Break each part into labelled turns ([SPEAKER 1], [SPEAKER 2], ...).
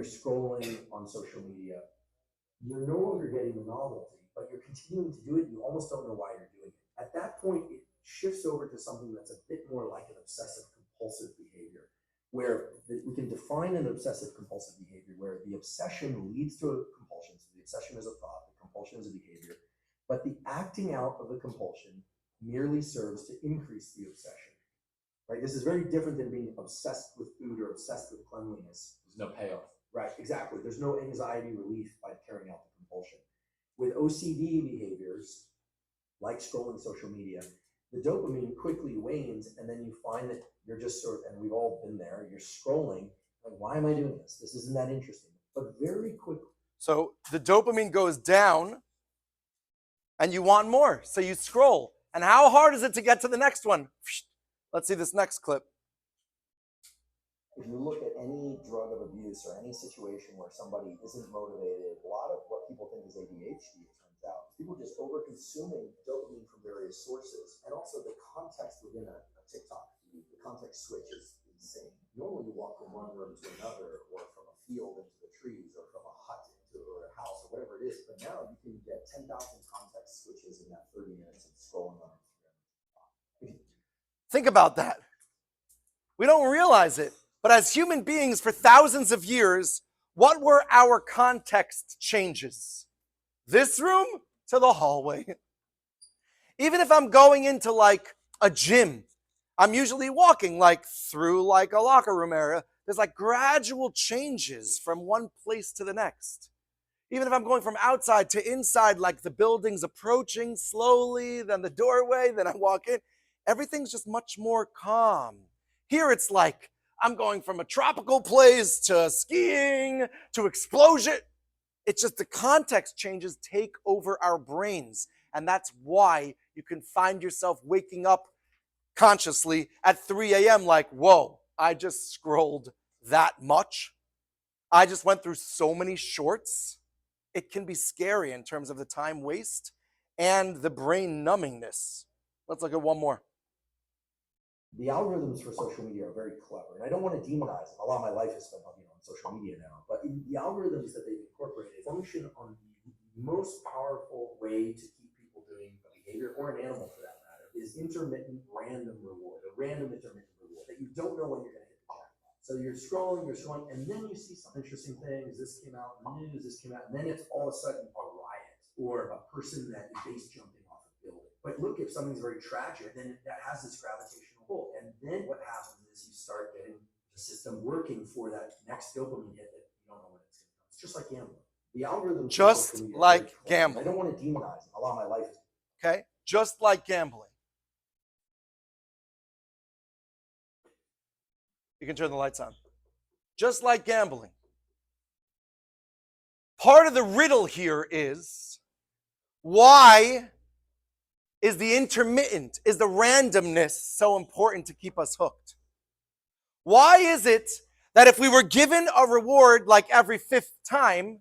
[SPEAKER 1] you're scrolling on social media, you're no longer getting the novelty, but you're continuing to do it. You almost don't know why you're doing it. At that point, it shifts over to something that's a bit more like an obsessive compulsive behavior, where we can define an obsessive compulsive behavior where the obsession leads to a compulsion. So the obsession is a thought, the compulsion is a behavior, but the acting out of the compulsion merely serves to increase the obsession. Right? This is very different than being obsessed with food or obsessed with cleanliness.
[SPEAKER 2] There's no payoff.
[SPEAKER 1] Right, exactly. There's no anxiety relief by carrying out the compulsion. With OCD behaviors, like scrolling social media, the dopamine quickly wanes, and then you find that you're just sort of, and we've all been there, you're scrolling, like, why am I doing this? This isn't that interesting. But very quickly.
[SPEAKER 3] So the dopamine goes down, and you want more, so you scroll. And how hard is it to get to the next one? Let's see this next clip.
[SPEAKER 1] If you look at any drug of abuse or any situation where somebody isn't motivated, a lot of what people think is ADHD, it turns out, people just over-consuming dopamine from various sources, and also the context within a TikTok feed, the context switch is insane. Normally you walk from one room to another, or from a field into the trees, or from a hut into a house, or whatever it is, but now you can get 10,000 context switches in that 30 minutes of scrolling on Instagram.
[SPEAKER 3] Think about that. We don't realize it. But as human beings for thousands of years, what were our context changes? This room to the hallway. Even if I'm going into like a gym, I'm usually walking like through like a locker room area. There's like gradual changes from one place to the next. Even if I'm going from outside to inside, like the building's approaching slowly, then the doorway, then I walk in, everything's just much more calm. Here it's like, I'm going from a tropical place to skiing to explosion. It's just the context changes take over our brains. And that's why you can find yourself waking up consciously at 3 a.m. like, whoa, I just scrolled that much. I just went through so many shorts. It can be scary in terms of the time waste and the brain numbingness. Let's look at one more.
[SPEAKER 1] The algorithms for social media are very clever, and I don't want to demonize them. A lot of my life is spent on social media now, but the algorithms that they've incorporated function on the most powerful way to keep people doing a behavior, or an animal for that matter, is intermittent random reward, a random intermittent reward that you don't know when you're going to hit the jackpot. So you're scrolling, and then you see some interesting things. This came out in the news, this came out, and then it's all of a sudden a riot or a person that is base jumping off a building. But look, if something's very tragic, then that has this gravitational pull. And then what happens is you start getting the system working for that next dopamine hit that you don't know when it's going to come. It's just like gambling. The algorithm.
[SPEAKER 3] Just like gambling.
[SPEAKER 1] I don't want to demonize it. A lot of my life is.
[SPEAKER 3] Okay, just like gambling. You can turn the lights on. Just like gambling. Part of the riddle here is, why is the intermittent, is the randomness so important to keep us hooked? Why is it that if we were given a reward like every 5th time,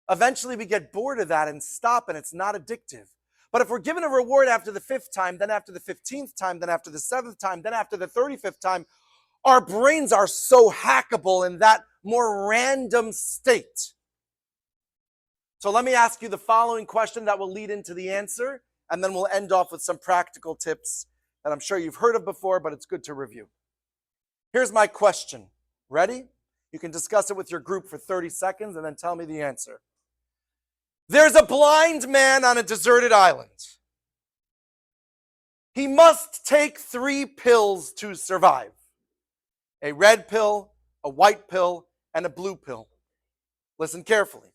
[SPEAKER 3] eventually we get bored of that and stop and it's not addictive? But if we're given a reward after the 5th time, then after the 15th time, then after the 7th time, then after the 35th time, our brains are so hackable in that more random state. So let me ask you the following question that will lead into the answer, and then we'll end off with some practical tips that I'm sure you've heard of before, but it's good to review. Here's my question. Ready? You can discuss it with your group for 30 seconds and then tell me the answer. There's a blind man on a deserted island. He must take 3 pills to survive. A red pill, a white pill, and a blue pill. Listen carefully.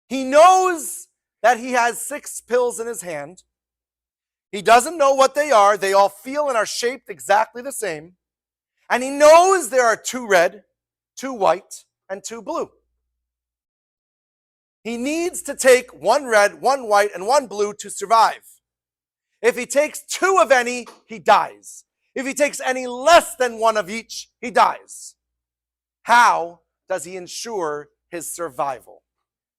[SPEAKER 3] He knows that he has 6 pills in his hand. He doesn't know what they are. They all feel and are shaped exactly the same. And he knows there are 2 red, 2 white, and 2 blue. He needs to take 1 red, 1 white, and 1 blue to survive. If he takes 2 of any, he dies. If he takes any less than 1 of each, he dies. How does he ensure his survival?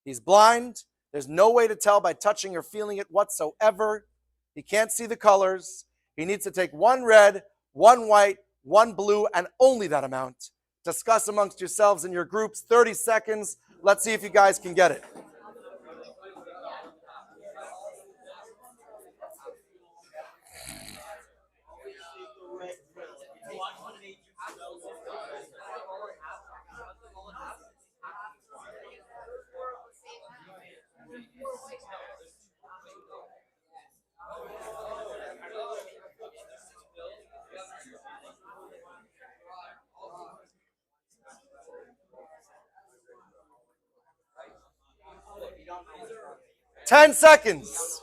[SPEAKER 3] He's blind. There's no way to tell by touching or feeling it whatsoever. He can't see the colors. He needs to take 1 red, 1 white, 1 blue, and only that amount Discuss amongst yourselves in your groups. 30 seconds. Let's see if you guys can get it. Ten seconds.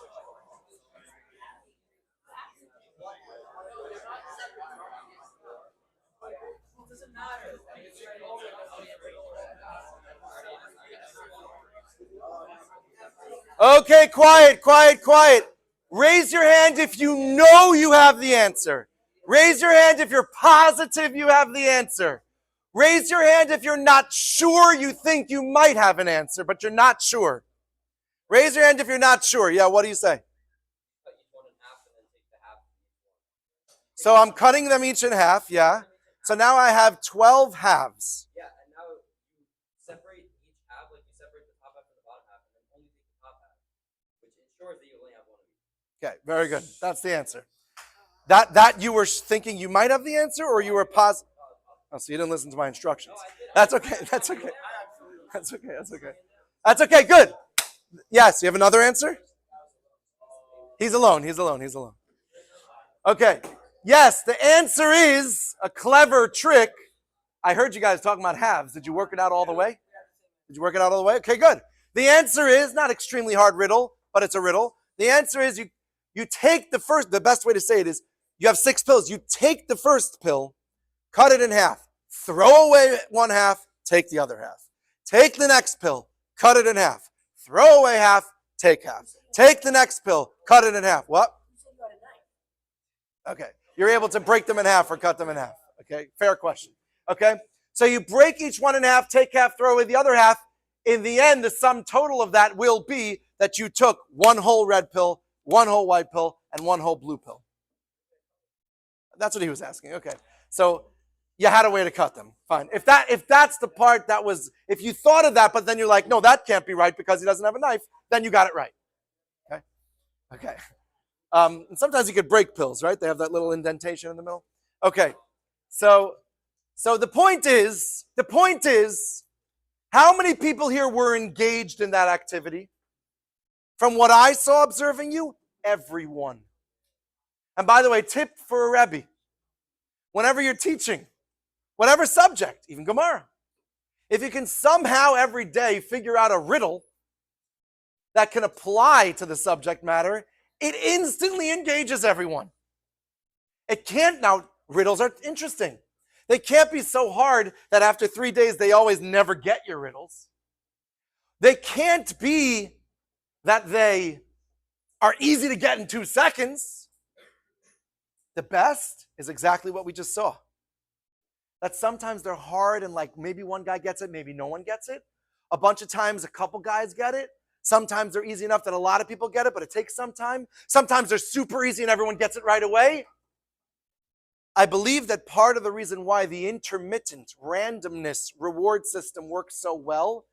[SPEAKER 3] Okay, quiet, quiet, quiet. Raise your hand if you know you have the answer. Raise your hand if you're positive you have the answer. Raise your hand if you're not sure you think you might have an answer, but you're not sure. Raise your hand if you're not sure. Yeah, what do you say? So I'm cutting them each in half, yeah. So now I have 12 halves.
[SPEAKER 2] Yeah, and now you separate each half, like you separate the top half from the bottom half, and then only take the top half, which ensures that you only have one of each.
[SPEAKER 3] Okay, very good. That's the answer. That you were thinking you might have the answer, or you were positive? Oh, so you didn't listen to my instructions. That's okay. That's okay. That's okay. That's okay. That's okay. Good. Yes, you have another answer? He's alone. He's alone. He's alone. Okay. Yes, the answer is a clever trick. I heard you guys talking about halves. Did you work it out all the way? Did you work it out all the way? Okay, good. The answer is not extremely hard riddle, but it's a riddle. The answer is you take the best way to say it is you have 6 pills. You take the first pill, cut it in half, throw away one half, take the other half. Take the next pill, cut it in half, throw away half, take half. Take the next pill, cut it in half. What? Okay. You're able to break them in half or cut them in half. Okay. Fair question. Okay. So you break each one in half, take half, throw away the other half. In the end, the sum total of that will be that you took one whole red pill, one whole white pill, and one whole blue pill. That's what he was asking. Okay. So you had a way to cut them. Fine. If that's the part that was, if you thought of that, but then you're like, no, that can't be right because he doesn't have a knife, then you got it right. Okay. Okay. And sometimes you could break pills, right? They have that little indentation in the middle. Okay. So the point is, how many people here were engaged in that activity? From what I saw observing you, everyone. And by the way, tip for a Rebbe. Whenever you're teaching, whatever subject, even Gemara, if you can somehow every day figure out a riddle that can apply to the subject matter, it instantly engages everyone. It can't, now, riddles are interesting. They can't be so hard that after 3 days they always never get your riddles. They can't be that they are easy to get in 2 seconds. The best is exactly what we just saw. That sometimes they're hard and like maybe one guy gets it, maybe no one gets it. A bunch of times a couple guys get it. Sometimes they're easy enough that a lot of people get it, but it takes some time. Sometimes they're super easy and everyone gets it right away. I believe that part of the reason why the intermittent randomness reward system works so well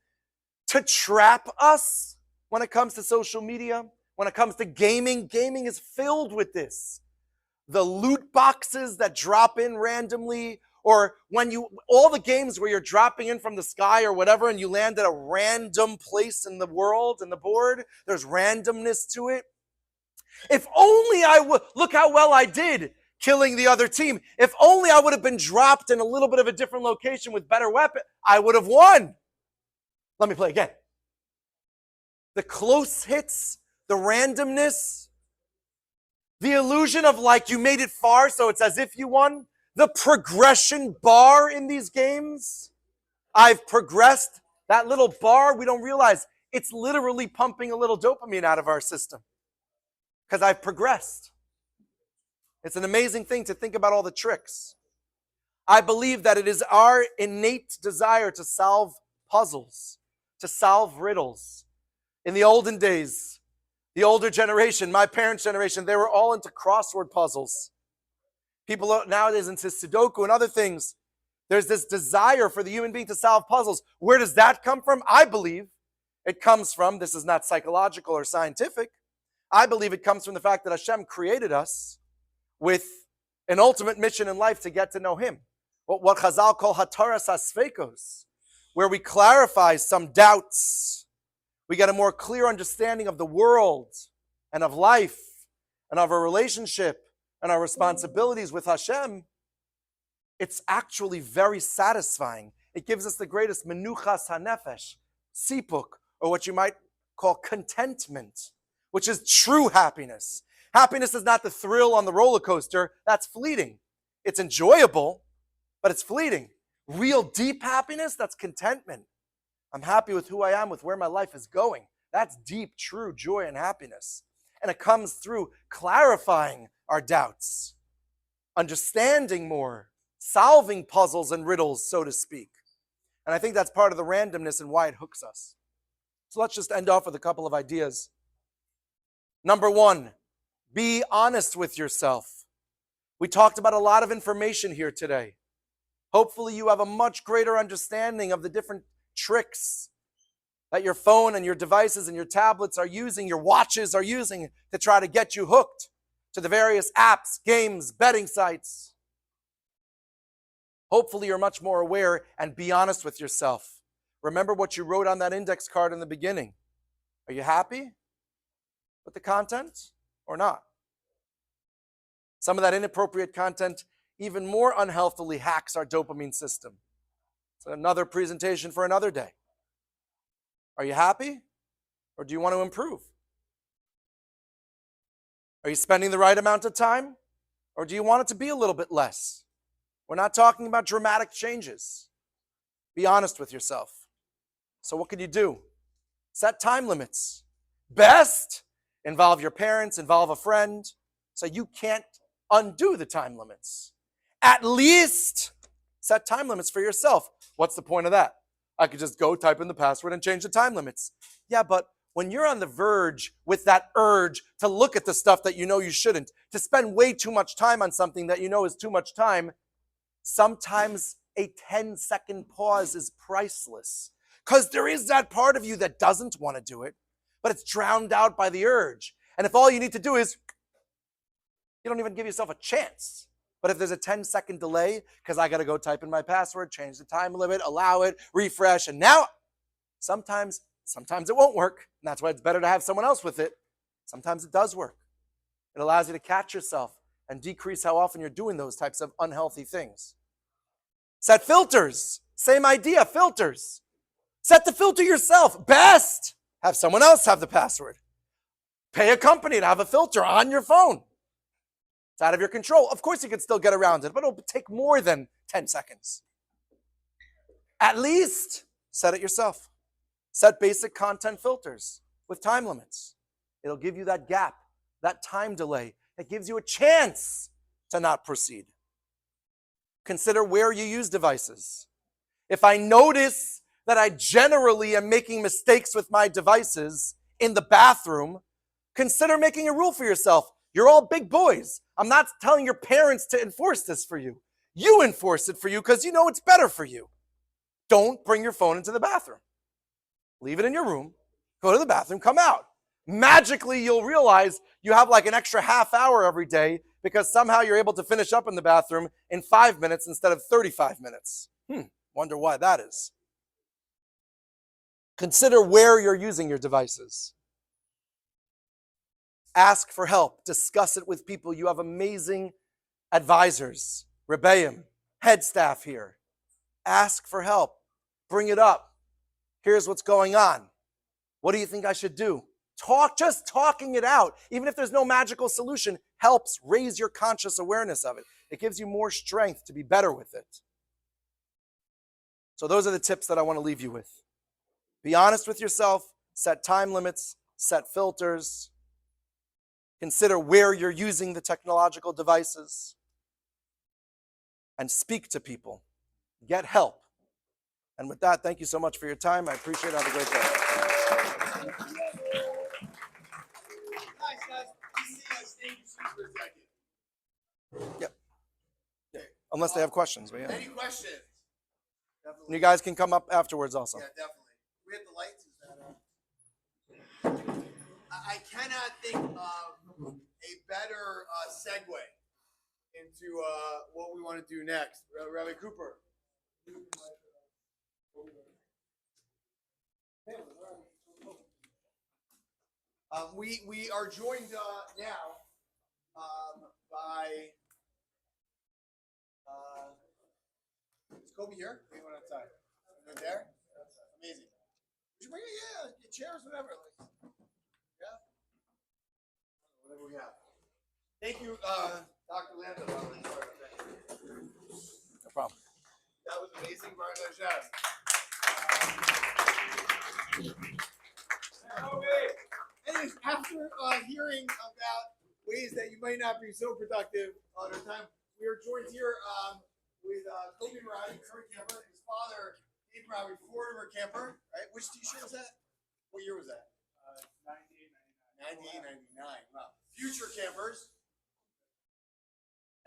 [SPEAKER 3] to trap us when it comes to social media, when it comes to gaming. Gaming is filled with this. The loot boxes that drop in randomly, or when all the games where you're dropping in from the sky or whatever and you land at a random place in the world, in the board, there's randomness to it. If only look how well I did killing the other team. If only I would have been dropped in a little bit of a different location with better weapon, I would have won. Let me play again. The close hits, the randomness, the illusion of like you made it far, so it's as if you won. The progression bar in these games. I've progressed. That little bar, we don't realize, it's literally pumping a little dopamine out of our system because I've progressed. It's an amazing thing to think about all the tricks. I believe that it is our innate desire to solve puzzles, to solve riddles. In the olden days, the older generation, my parents' generation, they were all into crossword puzzles. People nowadays into Sudoku and other things. There's this desire for the human being to solve puzzles. Where does that come from? I believe it comes from, this is not psychological or scientific, I believe it comes from the fact that Hashem created us with an ultimate mission in life to get to know Him. What Chazal call hataras hasfekos, where we clarify some doubts. We get a more clear understanding of the world and of life and of our relationship and our responsibilities with Hashem. It's actually very satisfying. It gives us the greatest menuchas hanefesh, sipuk, or what you might call contentment, which is true happiness. Happiness is not the thrill on the roller coaster. That's fleeting. It's enjoyable, but it's fleeting. Real deep happiness, that's contentment. I'm happy with who I am, with where my life is going. That's deep, true joy and happiness. And it comes through clarifying our doubts, understanding more, solving puzzles and riddles, so to speak. And I think that's part of the randomness and why it hooks us. So let's just end off with a couple of ideas. Number one, be honest with yourself. We talked about a lot of information here today. Hopefully you have a much greater understanding of the different tricks that your phone and your devices and your tablets are using, your watches are using to try to get you hooked to the various apps, games, betting sites. Hopefully you're much more aware and be honest with yourself. Remember what you wrote on that index card in the beginning. Are you happy with the content or not? Some of that inappropriate content even more unhealthily hacks our dopamine system. It's another presentation for another day. Are you happy or do you want to improve? Are you spending the right amount of time or do you want it to be a little bit less? We're not talking about dramatic changes. Be honest with yourself. So what can you do? Set time limits. Best, involve your parents, involve a friend, so you can't undo the time limits. At least set time limits for yourself. What's the point of that? I could just go type in the password and change the time limits. Yeah, but when you're on the verge with that urge to look at the stuff that you know you shouldn't, to spend way too much time on something that you know is too much time, sometimes a 10-second pause is priceless. Because there is that part of you that doesn't want to do it, but it's drowned out by the urge. And if all you need to do is, you don't even give yourself a chance. But if there's a 10-second delay, because I got to go type in my password, change the time limit, allow it, refresh, and now, sometimes it won't work. And that's why it's better to have someone else with it. Sometimes it does work. It allows you to catch yourself and decrease how often you're doing those types of unhealthy things. Set filters. Same idea, filters. Set the filter yourself. Best, have someone else have the password. Pay a company to have a filter on your phone. It's out of your control. Of course you can still get around it, but it'll take more than 10 seconds. At least set it yourself. Set basic content filters with time limits. It'll give you that gap, that time delay. It gives you a chance to not proceed. Consider where you use devices. If I notice that I generally am making mistakes with my devices in the bathroom, consider making a rule for yourself. You're all big boys. I'm not telling your parents to enforce this for you. You enforce it for you because you know it's better for you. Don't bring your phone into the bathroom. Leave it in your room. Go to the bathroom, come out. Magically, you'll realize you have like an extra half hour every day because somehow you're able to finish up in the bathroom in 5 minutes instead of 35 minutes. Wonder why that is. Consider where you're using your devices. Ask for help. Discuss it with people. You have amazing advisors, Rebbeim, head staff here. Ask for help. Bring it up. Here's what's going on. What do you think I should do? Just talking it out, even if there's no magical solution, helps raise your conscious awareness of it. It gives you more strength to be better with it. So those are the tips that I want to leave you with. Be honest with yourself, set time limits, set filters, consider where you're using the technological devices, and speak to people. Get help. And with that, thank you so much for your time. I appreciate it. Have a great day.
[SPEAKER 4] Nice, guys. Stay for a second.
[SPEAKER 3] Yep. Unless they have questions. But yeah.
[SPEAKER 4] Any questions? definitely.
[SPEAKER 3] You guys can come up afterwards also.
[SPEAKER 4] Yeah, definitely. We have the lights. Is that I cannot think of a better segue into what we want to do next. Rabbi Cooper. We are joined now by is Kobe here? Wait, one outside. Right there. Amazing. Would you bring it? Yeah, get chairs, whatever. Like, yeah. Whatever we have. Thank you, Dr. Lando.
[SPEAKER 3] No problem.
[SPEAKER 4] That was amazing, Baruch Hashem. Anyways, after hearing about ways that you might not be so productive on our time, we are joined here with Kobe Maravi, current camper, his father, Dave Maravi, former camper, right? Which t-shirt was that? What year was that? 98, 99. Wow. Future campers.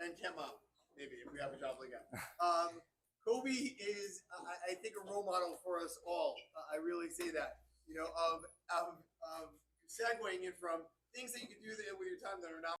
[SPEAKER 4] And Camp Mom, maybe, if we have a job like that. Kobe is, I think, a role model for us all. I really say that, you know, of segueing in from things that you can do with your time that are not